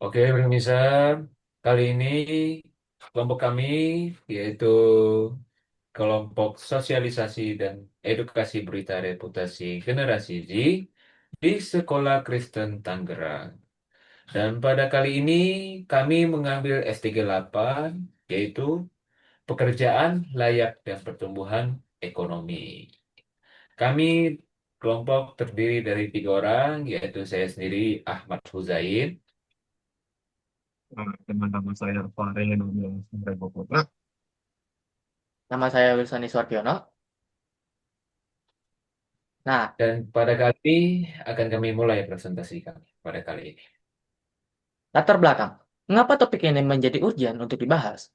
Oke, pemirsa, kali ini kelompok kami yaitu kelompok sosialisasi dan edukasi berita reputasi generasi Z di Sekolah Kristen Tangerang. Dan pada kali ini kami mengambil S38 yaitu pekerjaan layak dan pertumbuhan ekonomi. Kami kelompok terdiri dari 3 orang, yaitu saya sendiri Ahmad Huzain. Dengan nama saya Fahri Nurul Rebo Putra. Nama saya Wilson Iswardiono. Nah, Dan pada kali ini akan kami mulai presentasi kami pada kali ini. latar belakang. Mengapa topik ini menjadi urgent untuk dibahas?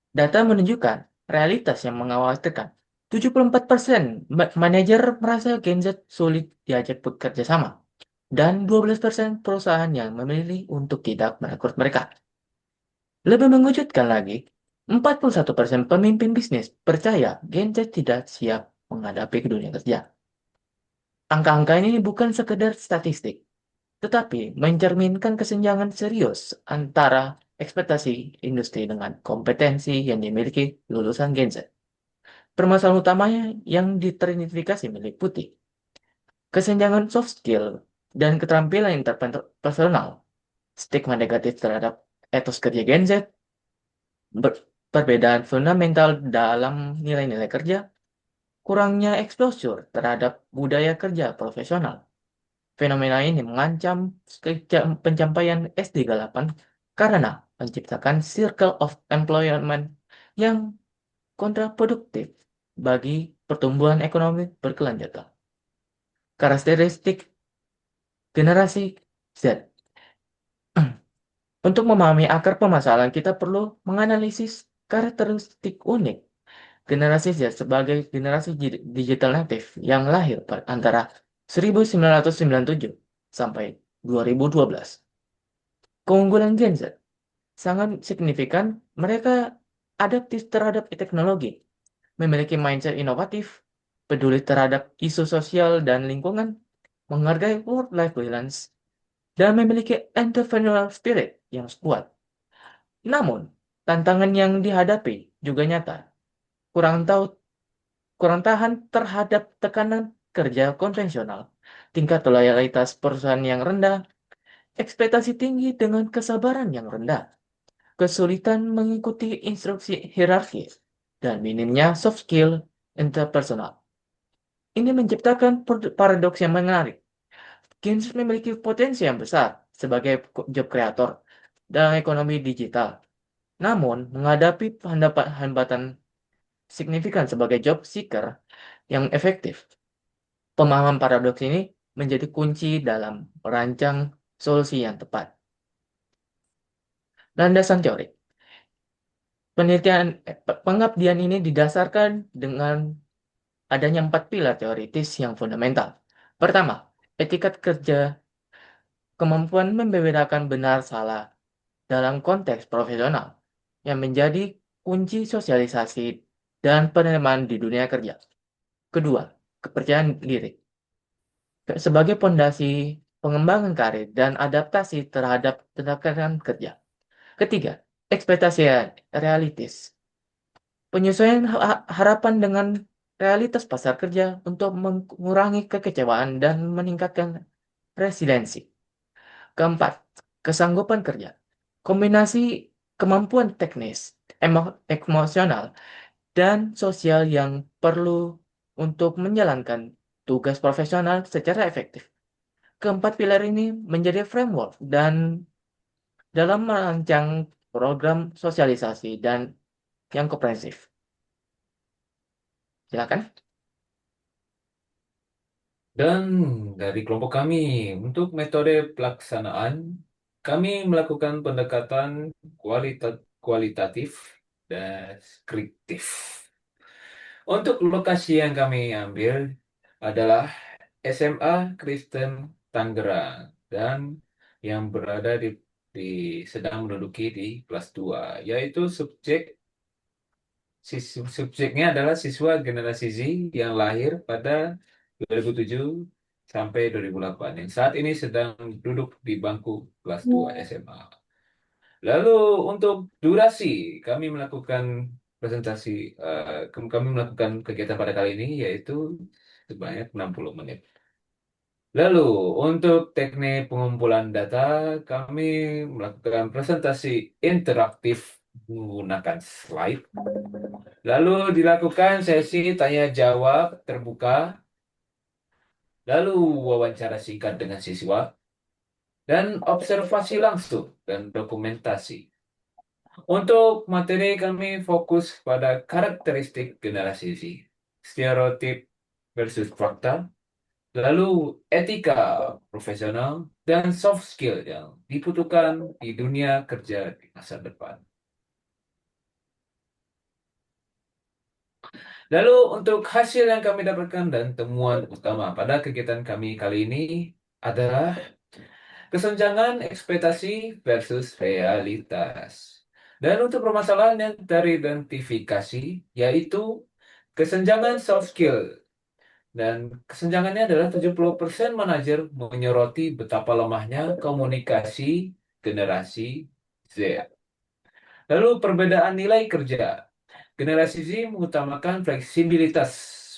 Data menunjukkan realitas yang mengkhawatirkan. 74% manajer merasa Gen Z sulit diajak bekerja sama. Dan 12% perusahaan yang memilih untuk tidak merekrut mereka. Lebih mengejutkan lagi, 41% pemimpin bisnis percaya Gen Z tidak siap menghadapi dunia kerja. Angka-angka ini bukan sekedar statistik, tetapi mencerminkan kesenjangan serius antara ekspektasi industri dengan kompetensi yang dimiliki lulusan Gen Z. Permasalahan utamanya yang teridentifikasi meliputi kesenjangan soft skill dan keterampilan interpersonal, stigma negatif terhadap etos kerja Gen Z, perbedaan fundamental dalam nilai-nilai kerja, kurangnya exposure terhadap budaya kerja profesional. Fenomena ini mengancam pencapaian S38 karena menciptakan circle of employment yang kontraproduktif bagi pertumbuhan ekonomi berkelanjutan. Karakteristik generasi Z. Untuk memahami akar permasalahan, kita perlu menganalisis karakteristik unik generasi Z sebagai generasi digital native yang lahir antara 1997 sampai 2012. Keunggulan Gen Z sangat signifikan, mereka adaptif terhadap teknologi, memiliki mindset inovatif, peduli terhadap isu sosial dan lingkungan, menghargai work-life balance, dan memiliki entrepreneurial spirit yang kuat. Namun, tantangan yang dihadapi juga nyata. Kurang tahu, kurang tahan terhadap tekanan kerja konvensional, tingkat loyalitas perusahaan yang rendah, ekspektasi tinggi dengan kesabaran yang rendah, kesulitan mengikuti instruksi hierarkis, dan minimnya soft skill interpersonal. Ini menciptakan paradoks yang menarik. Gen Z memiliki potensi yang besar sebagai job creator dalam ekonomi digital. Namun, menghadapi hambatan signifikan sebagai job seeker yang efektif. Pemahaman paradoks ini menjadi kunci dalam merancang solusi yang tepat. Landasan teori. Pengabdian ini didasarkan dengan adanya 4 pilar teoritis yang fundamental. Pertama, etika kerja, kemampuan membedakan benar salah dalam konteks profesional yang menjadi kunci sosialisasi dan penerimaan di dunia kerja. Kedua, kepercayaan diri sebagai pondasi pengembangan karir dan adaptasi terhadap tekanan kerja. Ketiga, ekspektasi realistis. Penyesuaian harapan dengan realitas pasar kerja untuk mengurangi kekecewaan dan meningkatkan resiliensi. Keempat, kesanggupan kerja. Kombinasi kemampuan teknis, emosional, dan sosial yang perlu untuk menjalankan tugas profesional secara efektif. Keempat pilar ini menjadi framework dan dalam merancang program sosialisasi dan yang komprehensif. Silakan. Dan dari kelompok kami, untuk metode pelaksanaan, kami melakukan pendekatan kualitatif dan deskriptif. Untuk lokasi yang kami ambil adalah SMA Kristen Tangerang dan yang berada sedang menduduki di kelas 2, yaitu subjeknya adalah siswa generasi Z yang lahir pada 2007 sampai 2008 yang saat ini sedang duduk di bangku kelas 2 SMA. Lalu untuk durasi, kami melakukan presentasi, kami melakukan kegiatan pada kali ini yaitu sebanyak 60 menit. Lalu untuk teknik pengumpulan data, kami melakukan presentasi interaktif menggunakan slide. Lalu dilakukan sesi tanya jawab terbuka, lalu wawancara singkat dengan siswa, dan observasi langsung dan dokumentasi. Untuk materi kami fokus pada karakteristik generasi Z, stereotip versus fakta, lalu etika profesional dan soft skill yang dibutuhkan di dunia kerja di masa depan. Lalu untuk hasil yang kami dapatkan dan temuan utama pada kegiatan kami kali ini adalah kesenjangan ekspektasi versus realitas. Dan untuk permasalahan yang teridentifikasi, yaitu kesenjangan soft skill. Dan kesenjangannya adalah 70% manajer menyoroti betapa lemahnya komunikasi generasi Z. Lalu perbedaan nilai kerja. Generasi Z mengutamakan fleksibilitas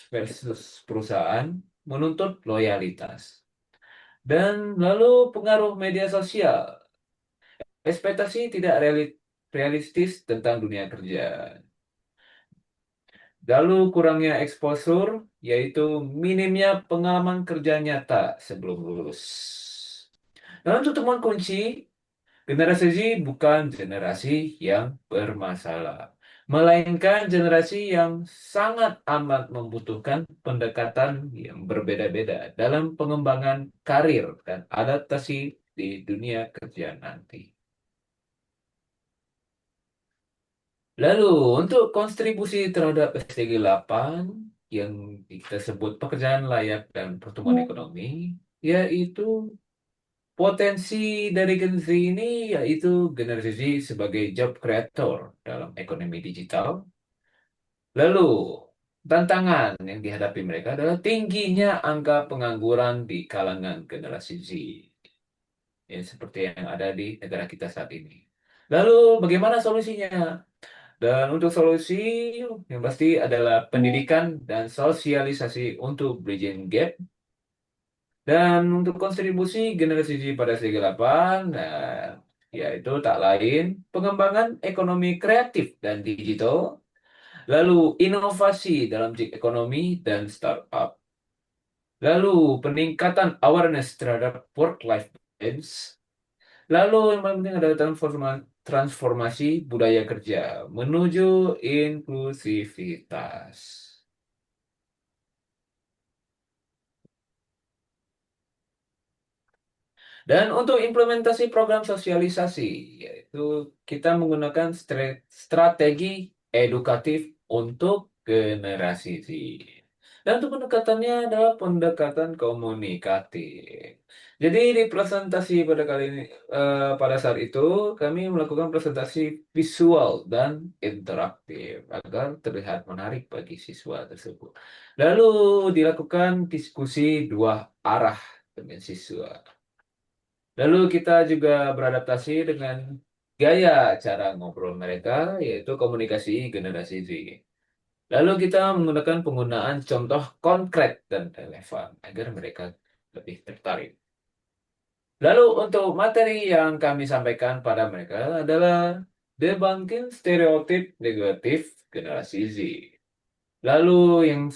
versus perusahaan menuntut loyalitas. Dan lalu pengaruh media sosial. Ekspektasi tidak realistis tentang dunia kerja. Lalu kurangnya eksposur, yaitu minimnya pengalaman kerja nyata sebelum lulus. Nah, untuk temuan kunci, generasi Z bukan generasi yang bermasalah, melainkan generasi yang sangat amat membutuhkan pendekatan yang berbeda-beda dalam pengembangan karir dan adaptasi di dunia kerja nanti. Lalu, untuk kontribusi terhadap SDG 8 yang kita sebut pekerjaan layak dan pertumbuhan ekonomi, yaitu potensi dari Gen Z ini yaitu generasi Z sebagai job creator dalam ekonomi digital. Lalu, tantangan yang dihadapi mereka adalah tingginya angka pengangguran di kalangan generasi Z, ya, seperti yang ada di negara kita saat ini. Lalu, bagaimana solusinya? Dan untuk solusi yang pasti adalah pendidikan dan sosialisasi untuk bridging gap. Dan untuk kontribusi generasi Z pada segi 8, nah, yaitu tak lain pengembangan ekonomi kreatif dan digital, lalu inovasi dalam gig ekonomi dan startup, lalu peningkatan awareness terhadap work-life balance, lalu yang paling penting adalah transformasi budaya kerja menuju inklusivitas. Dan untuk implementasi program sosialisasi, yaitu kita menggunakan strategi edukatif untuk generasi Z. Dan untuk pendekatannya adalah pendekatan komunikatif. Jadi di presentasi pada kali ini, pada saat itu kami melakukan presentasi visual dan interaktif agar terlihat menarik bagi siswa tersebut. Lalu dilakukan diskusi dua arah dengan siswa. Lalu kita juga beradaptasi dengan gaya cara ngobrol mereka, yaitu komunikasi generasi Z. Lalu kita menggunakan penggunaan contoh konkret dan relevan agar mereka lebih tertarik. Lalu untuk materi yang kami sampaikan pada mereka adalah debunking stereotip negatif generasi Z. Lalu yang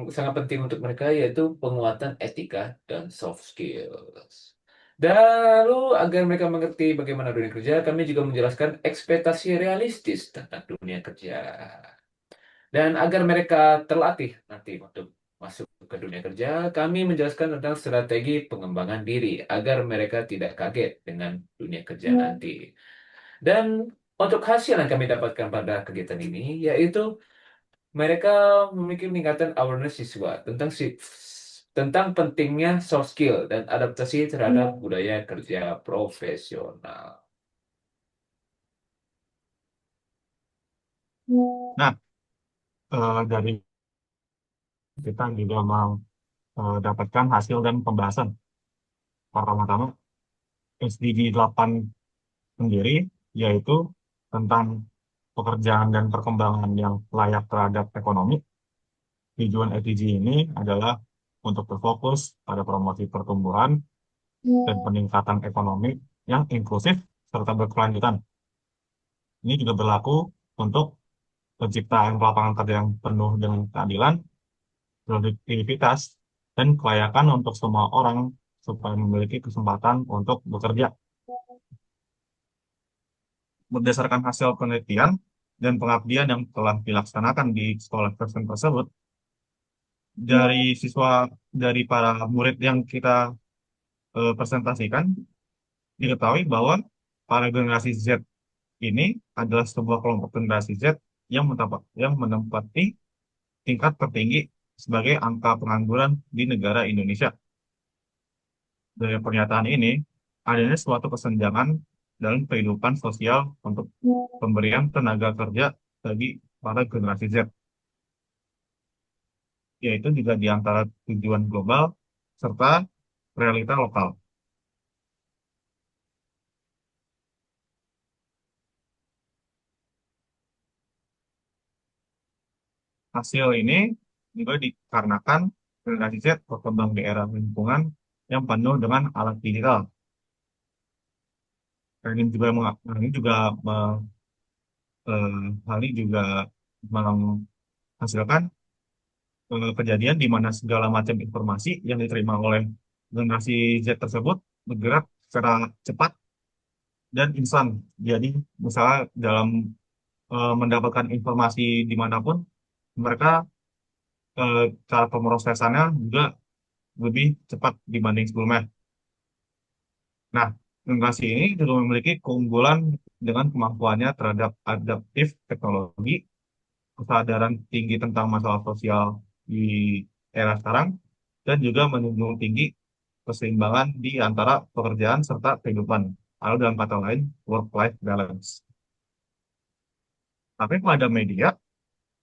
sangat penting untuk mereka yaitu penguatan etika dan soft skills. Dan lalu agar mereka mengerti bagaimana dunia kerja, kami juga menjelaskan ekspektasi realistis tentang dunia kerja. Dan agar mereka terlatih nanti untuk masuk ke dunia kerja, kami menjelaskan tentang strategi pengembangan diri agar mereka tidak kaget dengan dunia kerja nanti. Dan untuk hasil yang kami dapatkan pada kegiatan ini, yaitu mereka memiliki peningkatan awareness siswa tentang pentingnya soft skill dan adaptasi terhadap budaya kerja profesional. Nah, dari kita juga mau dapatkan hasil dan pembahasan. Pertama-tama, SDG 8 sendiri yaitu tentang pekerjaan dan perkembangan yang layak terhadap ekonomi. Tujuan ETG ini adalah untuk berfokus pada promosi pertumbuhan dan peningkatan ekonomi yang inklusif serta berkelanjutan. Ini juga berlaku untuk penciptaan lapangan kerja yang penuh dengan keadilan, produktivitas, dan kelayakan untuk semua orang supaya memiliki kesempatan untuk bekerja. Berdasarkan hasil penelitian dan pengabdian yang telah dilaksanakan di sekolah Kristen tersebut, dari siswa, dari para murid yang kita presentasikan, diketahui bahwa para generasi Z ini adalah sebuah kelompok generasi Z yang menempati tingkat tertinggi sebagai angka pengangguran di negara Indonesia. Dari pernyataan ini, adanya suatu kesenjangan dalam kehidupan sosial untuk pemberian tenaga kerja bagi para generasi Z, yaitu juga di antara tujuan global serta realita lokal. Hasil ini juga dikarenakan generasi Z berkembang di era lingkungan yang penuh dengan alat digital. Dan ini juga hal ini juga menghasilkan kejadian di mana segala macam informasi yang diterima oleh generasi Z tersebut bergerak secara cepat dan instan. Jadi, misalnya dalam mendapatkan informasi dimanapun, mereka cara pemrosesannya juga lebih cepat dibanding sebelumnya. Nah, generasi ini juga memiliki keunggulan dengan kemampuannya terhadap adaptif teknologi, kesadaran tinggi tentang masalah sosial di era sekarang, dan juga menjunjung tinggi keseimbangan di antara pekerjaan serta kehidupan, atau dalam kata lain, work-life balance. Tapi pada media,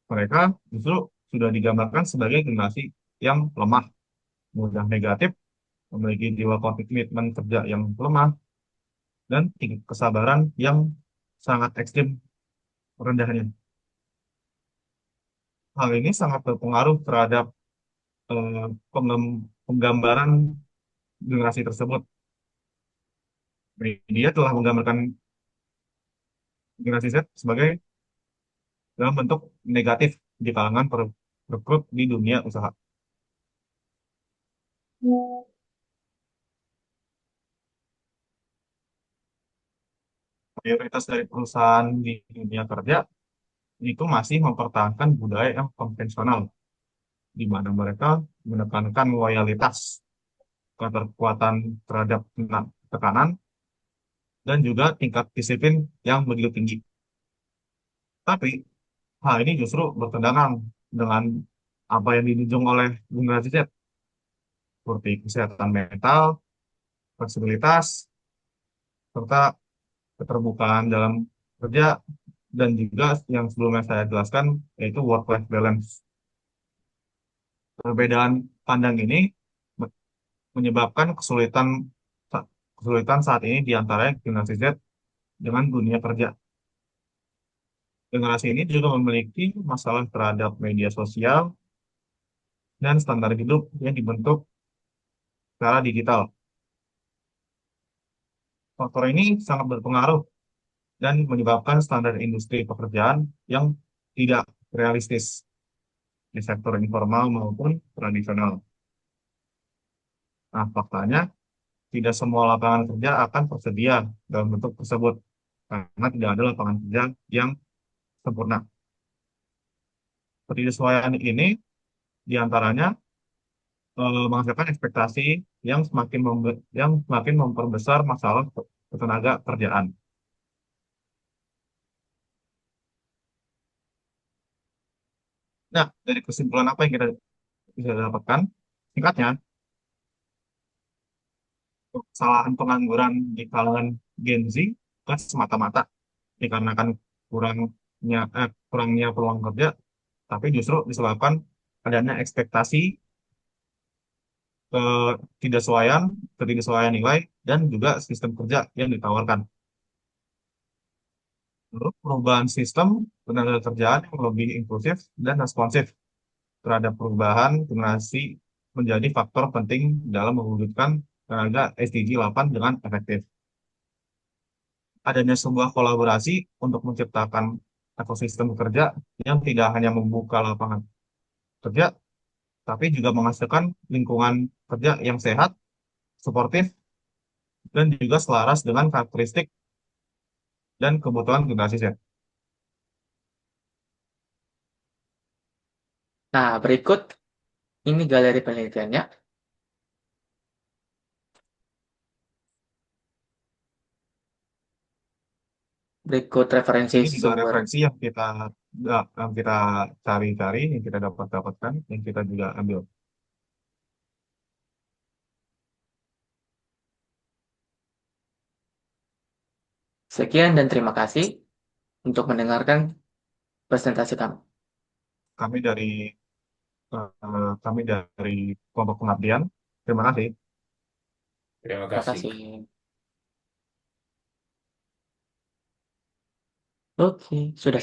mereka justru sudah digambarkan sebagai generasi yang lemah, mudah negatif, memiliki jiwa komitmen kerja yang lemah, dan tingkat kesabaran yang sangat ekstrim rendahnya. Hal ini sangat berpengaruh terhadap eh, penggambaran generasi tersebut. Media telah menggambarkan generasi Z sebagai dalam bentuk negatif di kalangan perekrut di dunia usaha. Mayoritas dari perusahaan di dunia kerja itu masih mempertahankan budaya yang konvensional, di mana mereka menekankan loyalitas, keterkuatan terhadap tekanan, dan juga tingkat disiplin yang begitu tinggi. Tapi hal ini justru bertentangan dengan apa yang dijunjung oleh generasi Z, seperti kesehatan mental, fleksibilitas, serta keterbukaan dalam kerja, dan juga yang sebelumnya saya jelaskan, yaitu work-life balance. Perbedaan pandang ini menyebabkan kesulitan saat ini di antara generasi Z dengan dunia kerja. Generasi ini juga memiliki masalah terhadap media sosial dan standar hidup yang dibentuk secara digital. Faktor ini sangat berpengaruh dan menyebabkan standar industri pekerjaan yang tidak realistis di sektor informal maupun tradisional. Nah, faktanya, tidak semua lapangan kerja akan tersedia dalam bentuk tersebut, karena tidak ada lapangan kerja yang sempurna. Ketidaksesuaian ini diantaranya menghasilkan ekspektasi yang semakin memperbesar masalah ketenaga kerjaan. Nah, dari kesimpulan apa yang kita bisa dapatkan? Singkatnya, kesalahan pengangguran di kalangan Gen Z bukan semata-mata dikarenakan kurangnya peluang kerja, tapi justru disebabkan adanya ekspektasi ketidaksesuaian, ketidaksesuaian nilai, dan juga sistem kerja yang ditawarkan. Lalu perubahan sistem tenaga kerjaan yang lebih inklusif dan responsif terhadap perubahan generasi menjadi faktor penting dalam mewujudkan tenaga SDG 8 dengan efektif. Adanya sebuah kolaborasi untuk menciptakan ekosistem kerja yang tidak hanya membuka lapangan kerja, tapi juga menghasilkan lingkungan kerja yang sehat, suportif, dan juga selaras dengan karakteristik dan kebutuhan generasi Z. Nah, berikut ini galeri penelitiannya. Berikut referensi Ini juga sumber. referensi yang kita cari-cari, yang kita dapatkan, yang kita juga ambil. Sekian dan terima kasih untuk mendengarkan presentasi kami. Kami dari kami dari kelompok pengabdian. Terima kasih. Terima Terima kasih. kasih. Oke, sudah.